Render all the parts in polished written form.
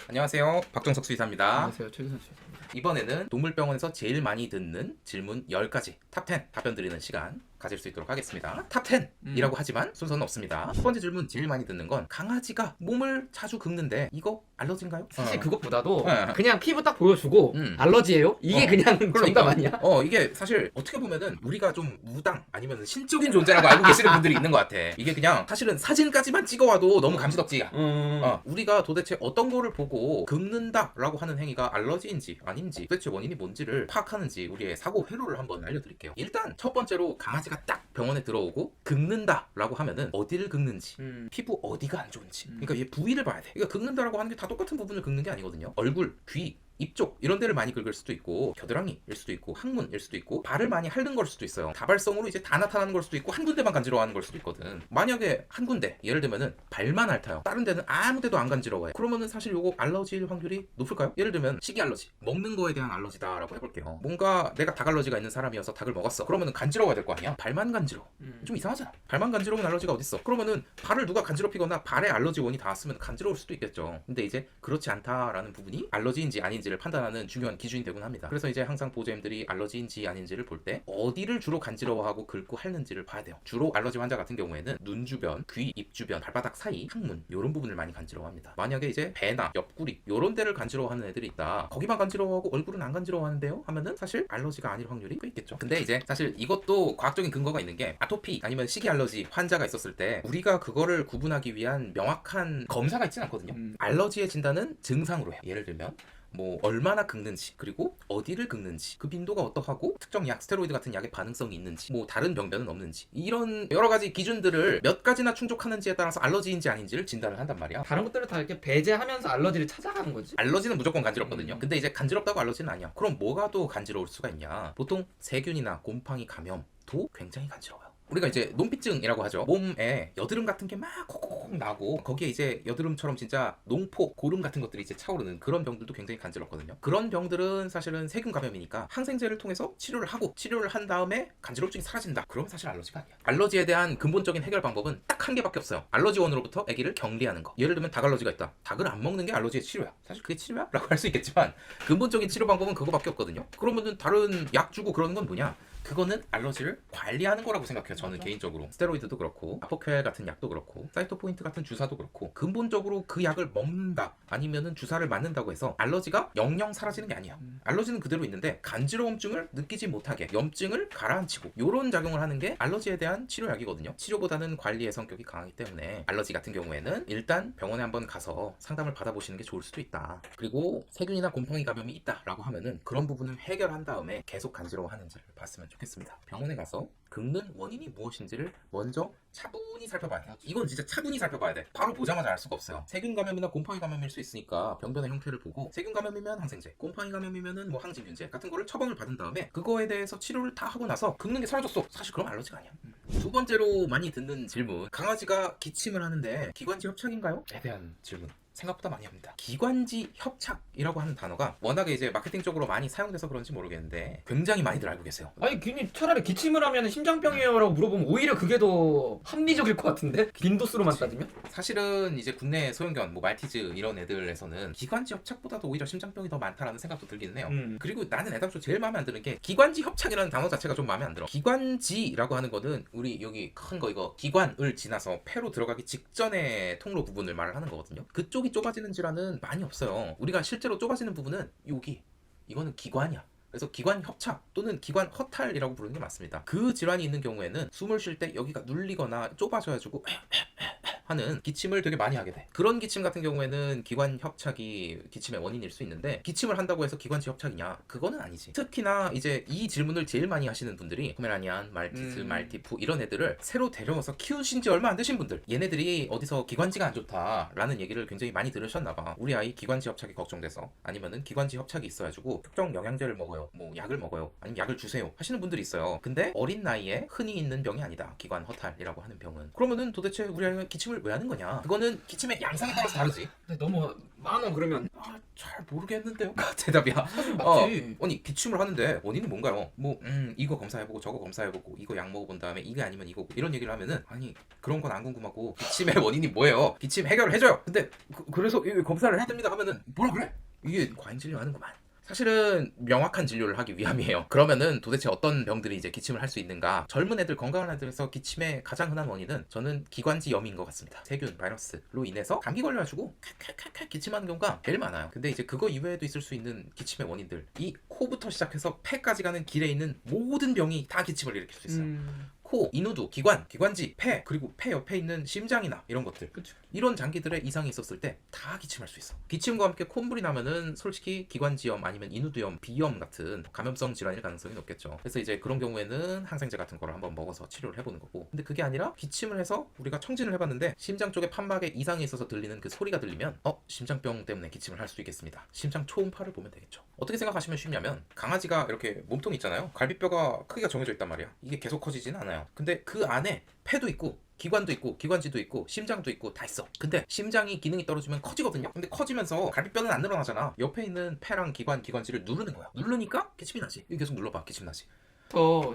안녕하세요. 박정석 수의사입니다. 안녕하세요. 최규선 수의사입니다. 이번에는 동물병원에서 제일 많이 듣는 질문 10가지 탑10 답변 드리는 시간 가질 수 있도록 하겠습니다. 탑10이라고 하지만 순서는 없습니다. 첫 번째 질문 제일 많이 듣는 건 강아지가 몸을 자주 긁는데 이거 알러지인가요? 사실 그것보다도 네. 그냥 피부 딱 보여주고 알러지예요? 이게 그냥 정답 아니야? 이게 사실 어떻게 보면은 우리가 좀 무당 아니면 신적인 존재라고 알고 계시는 분들이 있는 것 같아. 이게 그냥 사실은 사진까지만 찍어와도 너무 감지덕지야. 우리가 도대체 어떤 거를 보고 긁는다라고 하는 행위가 알러지인지 아닌지 도대체 원인이 뭔지를 파악하는지 우리의 사고 회로를 한번 알려드릴게요. 일단 첫 번째로 강아지가 딱 병원에 들어오고 긁는다라고 하면은 어디를 긁는지 피부 어디가 안 좋은지 그러니까 얘 부위를 봐야 돼. 그러니까 긁는다라고 하는 게 다 똑같은 부분을 긁는 게 아니거든요. 얼굴, 귀, 입 쪽 이런 데를 많이 긁을 수도 있고 겨드랑이일 수도 있고 항문일 수도 있고 발을 많이 핥는 걸 수도 있어요. 다발성으로 이제 다 나타나는 걸 수도 있고 한 군데만 간지러워하는 걸 수도 있거든. 만약에 한 군데 예를 들면은 발만 핥아요. 다른 데는 아무 데도 안 간지러워요. 그러면은 사실 요거 알러지일 확률이 높을까요? 예를 들면 식이 알러지, 먹는 거에 대한 알러지다라고 해볼게요. 뭔가 내가 닭 알러지가 있는 사람이어서 닭을 먹었어. 그러면은 간지러워야 될 거 아니야. 발만 간지러워. 좀 이상하잖아. 발만 간지러운 알러지가 어딨어. 그러면은 발을 누가 간지럽히거나 발에 알러지 원이 닿았으면 간지러울 수도 있겠죠. 근데 이제 그렇지 않다라는 부분이 알러지인지 아닌지를 판단하는 중요한 기준이 되곤 합니다. 그래서 이제 항상 보조엠들이 알러지인지 아닌지를 볼 때 어디를 주로 간지러워하고 긁고 핥는지를 봐야 돼요. 주로 알러지 환자 같은 경우에는 눈 주변, 귀, 입 주변, 발바닥 사이, 항문 이런 부분을 많이 간지러워합니다. 만약에 이제 배나 옆구리 이런 데를 간지러워하는 애들이 있다. 거기만 간지러워하고 얼굴은 안 간지러워하는데요? 하면은 사실 알러지가 아닐 확률이 꽤 있겠죠. 근데 이제 사실 이것도 과학적인 근거가 있는 게 아토피 아니면 식이 알러지 환자가 있었을 때 우리가 그거를 구분하기 위한 명확한 검사가 있진 않거든요. 알러지의 진단은 증상으로 해요. 예를 들면 뭐 얼마나 긁는지 그리고 어디를 긁는지 그 빈도가 어떠하고 특정 약 스테로이드 같은 약의 반응성이 있는지 뭐 다른 병변은 없는지 이런 여러 가지 기준들을 몇 가지나 충족하는지에 따라서 알러지인지 아닌지를 진단을 한단 말이야. 다른 것들을 다 이렇게 배제하면서 알러지를 찾아가는 거지. 알러지는 무조건 간지럽거든요. 근데 이제 간지럽다고 알러지는 아니야. 그럼 뭐가 더 간지러울 수가 있냐. 보통 세균이나 곰팡이 감염도 굉장히 간지러워요. 우리가 이제 논피증이라고 하죠. 몸에 여드름 같은 게 막 콕콕 나고 거기에 이제 여드름처럼 진짜 농포, 고름 같은 것들이 이제 차오르는 그런 병들도 굉장히 간지럽거든요. 그런 병들은 사실은 세균 감염이니까 항생제를 통해서 치료를 하고 치료를 한 다음에 간지럽증이 사라진다. 그러면 사실 알러지가 아니야. 알러지에 대한 근본적인 해결 방법은 딱 한 개밖에 없어요. 알러지원으로부터 아기를 격리하는 거. 예를 들면 닭 알러지가 있다. 닭을 안 먹는 게 알러지의 치료야. 사실 그게 치료야? 라고 할 수 있겠지만 근본적인 치료 방법은 그거밖에 없거든요. 그러면은 다른 약 주고 그러는 건 뭐냐? 그거는 알러지를 관리하는 거라고 생각해요. 저는 개인적으로 스테로이드도 그렇고 아포큐엘 같은 약도 그렇고 사이토포인트 같은 주사도 그렇고 근본적으로 그 약을 먹는다 아니면은 주사를 맞는다고 해서 알러지가 영영 사라지는 게 아니에요. 알러지는 그대로 있는데 간지러움증을 느끼지 못하게 염증을 가라앉히고 이런 작용을 하는 게 알러지에 대한 치료약이거든요. 치료보다는 관리의 성격이 강하기 때문에 알러지 같은 경우에는 일단 병원에 한번 가서 상담을 받아보시는 게 좋을 수도 있다. 그리고 세균이나 곰팡이 감염이 있다라고 하면은 그런 부분을 해결한 다음에 계속 간지러워하는지를 봤으면 좋겠습니다. 병원에 가서 긁는 원인이 무엇인지를 먼저 차분히 살펴봐야 돼요. 이건 진짜 차분히 살펴봐야 돼. 바로 보자마자 알 수가 없어요. 세균 감염이나 곰팡이 감염일 수 있으니까 병변의 형태를 보고 세균 감염이면 항생제, 곰팡이 감염이면은 뭐 항진균제 같은 거를 처방을 받은 다음에 그거에 대해서 치료를 다 하고 나서 긁는 게 사라졌어. 사실 그럼 알러지가 아니야. 두 번째로 많이 듣는 질문. 강아지가 기침을 하는데 기관지 협착인가요? 에 대한 질문. 생각보다 많이 합니다. 기관지 협착이라고 하는 단어가 워낙에 이제 마케팅적으로 많이 사용돼서 그런지 모르겠는데 굉장히 많이들 알고 계세요. 아니 괜히 차라리 기침을 하면 심장병이에요라고 물어보면 오히려 그게 더 합리적일 것 같은데? 빈도수로만 따지면? 사실은 이제 국내 소형견, 뭐 말티즈 이런 애들에서는 기관지 협착보다도 오히려 심장병이 더 많다라는 생각도 들기는 해요. 그리고 나는 애당초 제일 마음에 안 드는 게 기관지 협착이라는 단어 자체가 좀 마음에 안 들어. 기관지라고 하는 거는 우리 여기 큰 거 이거 기관을 지나서 폐로 들어가기 직전의 통로 부분을 말을 하는 거거든요. 그쪽이 좁아지는 질환은 많이 없어요. 우리가 실제로 좁아지는 부분은 여기 이거는 기관이야. 그래서 기관 협착 또는 기관 허탈이라고 부르는 게 맞습니다. 그 질환이 있는 경우에는 숨을 쉴 때 여기가 눌리거나 좁아져가지고 하는 기침을 되게 많이 하게 돼. 그런 기침 같은 경우에는 기관 협착이 기침의 원인일 수 있는데 기침을 한다고 해서 기관지 협착이냐? 그거는 아니지. 특히나 이제 이 질문을 제일 많이 하시는 분들이 포메라니안, 말티즈, 말티푸 이런 애들을 새로 데려와서 키우신 지 얼마 안 되신 분들. 얘네들이 어디서 기관지가 안 좋다라는 얘기를 굉장히 많이 들으셨나 봐. 우리 아이 기관지 협착이 걱정돼서 아니면은 기관지 협착이 있어가지고 특정 영양제를 먹어요. 뭐 약을 먹어요. 아니면 약을 주세요. 하시는 분들이 있어요. 근데 어린 나이에 흔히 있는 병이 아니다. 기관 허탈이라고 하는 병은. 그러면은 도대체 우리 아이가 기침을 왜 하는 거냐? 그거는 기침의 양상에 따라서 다르지. 근데 너무 많아 그러면 잘 모르겠는데요. 대답이야. 맞지. 아니 기침을 하는데 원인은 뭔가요? 뭐 이거 검사해보고 저거 검사해보고 이거 약 먹어본 다음에 이게 아니면 이거고 이런 얘기를 하면은 아니 그런 건 안 궁금하고 기침의 원인이 뭐예요? 기침 해결을 해줘요. 근데 그래서 검사를 해야 됩니다 하면은 뭐라 그래? 이게 과잉 진료하는구만. 사실은 명확한 진료를 하기 위함이에요. 그러면은 도대체 어떤 병들이 이제 기침을 할 수 있는가? 젊은 애들, 건강한 애들에서 기침의 가장 흔한 원인은 저는 기관지염인 것 같습니다. 세균, 바이러스로 인해서 감기 걸려가지고 칵칵칵 기침하는 경우가 제일 많아요. 근데 이제 그거 이외에도 있을 수 있는 기침의 원인들, 이 코부터 시작해서 폐까지 가는 길에 있는 모든 병이 다 기침을 일으킬 수 있어요. 코, 인후두, 기관, 기관지, 폐, 그리고 폐 옆에 있는 심장이나 이런 것들. 그쵸. 이런 장기들의 이상이 있었을 때 다 기침할 수 있어. 기침과 함께 콧물이 나면은 솔직히 기관지염 아니면 인후두염, 비염 같은 감염성 질환일 가능성이 높겠죠. 그래서 이제 그런 경우에는 항생제 같은 거를 한번 먹어서 치료를 해보는 거고. 근데 그게 아니라 기침을 해서 우리가 청진을 해봤는데 심장 쪽에 판막에 이상이 있어서 들리는 그 소리가 들리면 심장병 때문에 기침을 할 수 있겠습니다. 심장 초음파를 보면 되겠죠. 어떻게 생각하시면 쉽냐면 강아지가 이렇게 몸통 있잖아요. 갈비뼈가 크기가 정해져 있단 말이야. 이게 계속 커지진 않아요. 근데 그 안에 폐도 있고 기관도 있고 기관지도 있고 심장도 있고 다 있어. 근데 심장이 기능이 떨어지면 커지거든요. 근데 커지면서 갈비뼈는 안 늘어나잖아. 옆에 있는 폐랑 기관지를 누르는 거야. 누르니까 기침이 나지. 이거 계속 눌러봐. 기침 나지.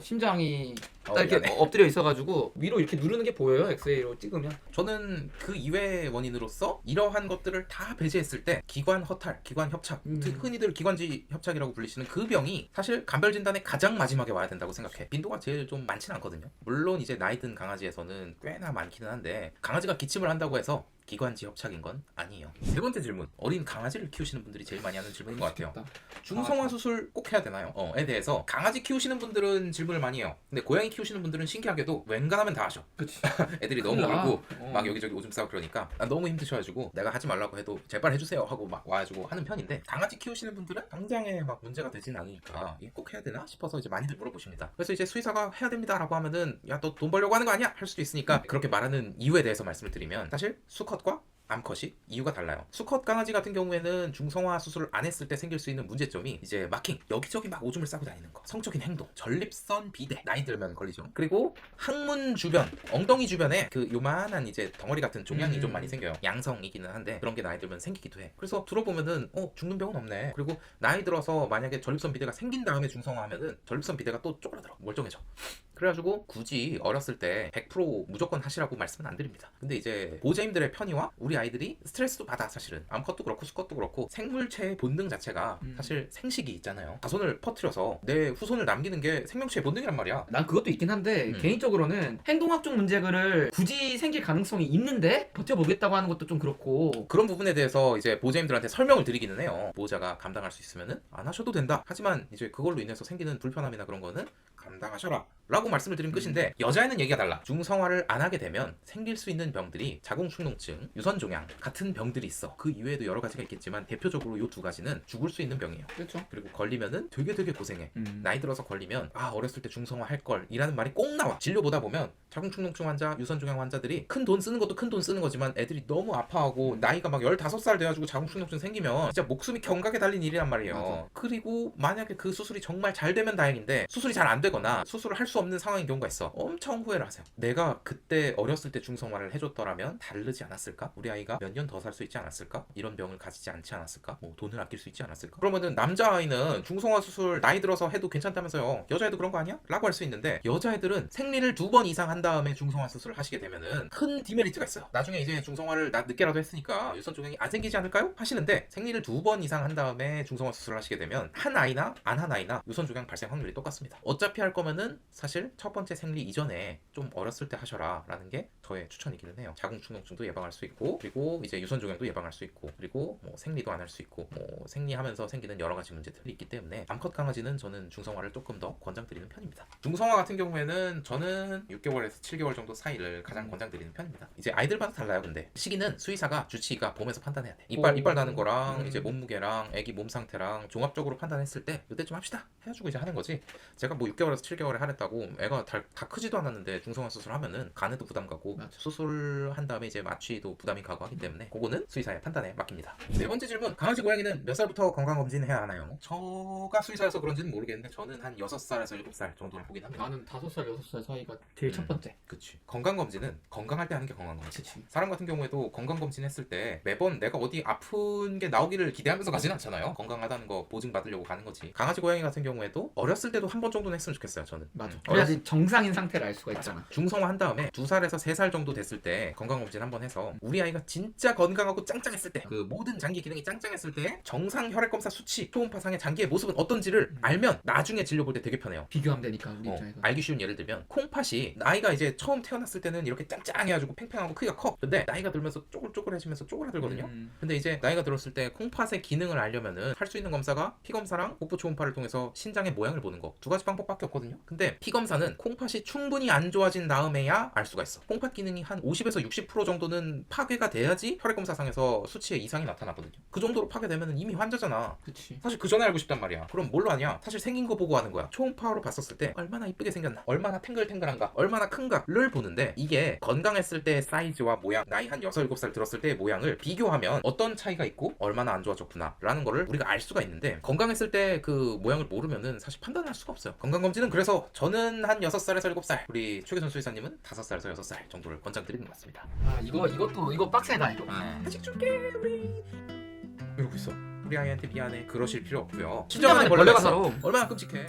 심장이 딱 이렇게 미안해. 엎드려 있어가지고 위로 이렇게 누르는 게 보여요. 엑스레이로 찍으면. 저는 그 이외의 원인으로서 이러한 것들을 다 배제했을 때 기관 허탈, 기관 협착, 흔히들 기관지 협착이라고 불리시는 그 병이 사실 간별 진단의 가장 마지막에 와야 된다고 생각해. 빈도가 제일 좀 많지는 않거든요. 물론 이제 나이 든 강아지에서는 꽤나 많기는 한데 강아지가 기침을 한다고 해서 기관지 협착인 건 아니에요. 세 번째 질문. 어린 강아지를 키우시는 분들이 제일 많이 하는 질문인 것 같아요. 중성화 수술 꼭 해야 되나요? 에 대해서 강아지 키우시는 분들은 질문을 많이 해요. 근데 고양이 키우시는 분들은 신기하게도 웬간하면 다 하셔. 그치. 애들이 너무 울고 막 여기저기 오줌 싸고 그러니까 너무 힘드셔가지고 내가 하지 말라고 해도 제발 해주세요 하고 막 와가지고 하는 편인데 강아지 키우시는 분들은 당장에 막 문제가 되진 않으니까 이거 꼭 해야 되나 싶어서 이제 많이들 물어보십니다. 그래서 이제 수의사가 해야 됩니다라고 하면은 야 너 돈 벌려고 하는 거 아니야? 할 수도 있으니까 그렇게 말하는 이유에 대해서 말씀을 드리면 사실 수컷과 암컷이 이유가 달라요. 수컷 강아지 같은 경우에는 중성화 수술을 안 했을 때 생길 수 있는 문제점이 이제 마킹, 여기저기 막 오줌을 싸고 다니는 거, 성적인 행동, 전립선 비대, 나이 들면 걸리죠. 그리고 항문 주변, 엉덩이 주변에 그 요만한 이제 덩어리 같은 종양이 좀 많이 생겨요. 양성이기는 한데 그런 게 나이 들면 생기기도 해. 그래서 들어보면은 죽는 병은 없네. 그리고 나이 들어서 만약에 전립선 비대가 생긴 다음에 중성화하면은 전립선 비대가 또 쪼그라들어, 멀쩡해져. 그래가지고 굳이 어렸을 때 100% 무조건 하시라고 말씀은 안 드립니다. 근데 이제 보호자님들의 편의와 우리 아이들이 스트레스도 받아. 사실은 암컷도 그렇고 수컷도 그렇고 생물체의 본능 자체가 사실 생식이 있잖아요. 자손을 퍼뜨려서 내 후손을 남기는 게 생명체의 본능이란 말이야. 난 그것도 있긴 한데 개인적으로는 행동학적 문제를 굳이 생길 가능성이 있는데 버텨보겠다고 하는 것도 좀 그렇고. 그런 부분에 대해서 이제 보호자님들한테 설명을 드리기는 해요. 보호자가 감당할 수 있으면은 안 하셔도 된다. 하지만 이제 그걸로 인해서 생기는 불편함이나 그런 거는 감당하셔라 라고 말씀을 드린 끝인데 여자애는 얘기가 달라. 중성화를 안 하게 되면 생길 수 있는 병들이 자궁축농증, 유선종양 같은 병들이 있어. 그 이외에도 여러 가지가 있겠지만 대표적으로 요 두 가지는 죽을 수 있는 병이에요. 그렇죠. 그리고 걸리면은 되게 고생해. 나이 들어서 걸리면 어렸을 때 중성화 할 걸 이라는 말이 꼭 나와. 진료 보다 보면 자궁축농증 환자, 유선종양 환자들이 큰 돈 쓰는 것도 큰 돈 쓰는 거지만 애들이 너무 아파하고 나이가 막 15살 돼가지고 자궁축농증 생기면 진짜 목숨이 경각에 달린 일이란 말이에요. 맞아. 그리고 만약에 그 수술이 정말 잘 되면 다행인데 수술이 잘 안 되거나 수술을 할 수 없는 상황인 경우가 있어. 엄청 후회를 하세요. 내가 그때 어렸을 때 중성화를 해줬더라면 다르지 않았을까? 우리 아이가 몇 년 더 살 수 있지 않았을까? 이런 병을 가지지 않지 않았을까? 뭐 돈을 아낄 수 있지 않았을까? 그러면은 남자아이는 중성화 수술 나이 들어서 해도 괜찮다면서요. 여자애도 그런 거 아니야? 라고 할 수 있는데 여자애들은 생리를 2번 이상 한 다음에 중성화 수술을 하시게 되면은 큰 디메리트가 있어요. 나중에 이제 중성화를 늦게라도 했으니까 유선종양이 안 생기지 않을까요? 하시는데 생리를 2번 이상 한 다음에 중성화 수술을 하시게 되면 한 아이나 안 한 아이나 유선종양 발생 확률이 똑같습니다. 어차피 할 거면은 사실 첫 번째 생리 이전에 좀 어렸을 때 하셔라 라는 게 저의 추천이기는 해요. 자궁축농증도 예방할 수 있고 그리고 이제 유선종양도 예방할 수 있고 그리고 뭐 생리도 안 할 수 있고 뭐 생리하면서 생기는 여러 가지 문제들이 있기 때문에 암컷 강아지는 저는 중성화를 조금 더 권장드리는 편입니다. 중성화 같은 경우에는 저는 6개월에서 7개월 정도 사이를 가장 권장드리는 편입니다. 이제 아이들마다 달라요. 근데 시기는 수의사가 주치의가 보면서 판단해야 돼. 이빨 나는 거랑 이제 몸무게랑 애기 몸 상태랑 종합적으로 판단했을 때 이때쯤 합시다 해가지고 이제 하는 거지. 제가 뭐 6개월에서 7개월에 하랬다고 애가 다 크지도 않았는데 중성화 수술 하면은 간에도 부담 가고 맞아. 수술한 다음에 이제 마취도 부담이 가고 하기 때문에 그거는 수의사의 판단에 맡깁니다. 네 번째 질문. 강아지 고양이는 몇 살부터 건강검진 해야 하나요? 저가 수의사여서 그런지는 모르겠는데 저는 한 6살에서 7살 정도를 보긴 합니다. 나는 5살, 6살 사이가 제일 첫 번째. 그치. 건강검진은 건강할 때 하는 게 건강검진. 그치. 사람 같은 경우에도 건강검진 했을 때 매번 내가 어디 아픈 게 나오기를 기대하면서 가진 않잖아요. 건강하다는 거 보증받으려고 가는 거지. 강아지 고양이 같은 경우에도 어렸을 때도 한 번 정도는 했으면 좋겠어요. 저는. 맞아. 그래야지 정상인 상태를 알 수가 맞아. 있잖아. 중성화한 다음에 2살에서 3살 정도 됐을 때 건강검진 한번 해서 우리 아이가 진짜 건강하고 짱짱했을 때 그 모든 장기 기능이 짱짱했을 때 정상 혈액검사 수치, 초음파상의 장기의 모습은 어떤지를 알면 나중에 진료 볼 때 되게 편해요. 비교하면 되니까 우리 입장에서. 알기 쉬운 예를 들면 콩팥이 나이가 이제 처음 태어났을 때는 이렇게 짱짱해가지고 팽팽하고 크기가 커. 근데 나이가 들면서 쪼글쪼글해지면서 쪼그라들거든요. 근데 이제 나이가 들었을 때 콩팥의 기능을 알려면은 할 수 있는 검사가 피검사랑 복부 초음파를 통해서 신장의 모양을 보는 거. 2가지 방법밖에 없거든요. 근데 피검사는 콩팥이 충분히 안 좋아진 다음에야 알 수가 있어. 콩팥 기능이 한 50에서 60% 정도는 파괴가 돼야지 혈액검사상에서 수치에 이상이 나타나거든요. 그 정도로 파괴되면 이미 환자잖아. 그치. 사실 그 전에 알고 싶단 말이야. 그럼 뭘로 하냐? 사실 생긴 거 보고 하는 거야. 초음파로 봤었을 때 얼마나 이쁘게 생겼나, 얼마나 탱글탱글한가, 얼마나 큰가를 보는데 이게 건강했을 때의 사이즈와 모양, 나이 한 6, 7살 들었을 때의 모양을 비교하면 어떤 차이가 있고 얼마나 안 좋아졌구나 라는 거를 우리가 알 수가 있는데 건강했을 때 그 모양을 모르면은 사실 판단할 수가 없어요. 건강검진은 그래서 저는 한 6살에서 7살, 우리 최규선 수의사님은 5살에서 6살 정도를 권장드리는 것 같습니다. 아 이거 빡세다 이거. 아직 줄게 우리 이러고 있어. 우리 아이한테 미안해 그러실 필요 없고요. 신장안에 벌레가 살아. 얼마나 끔찍해.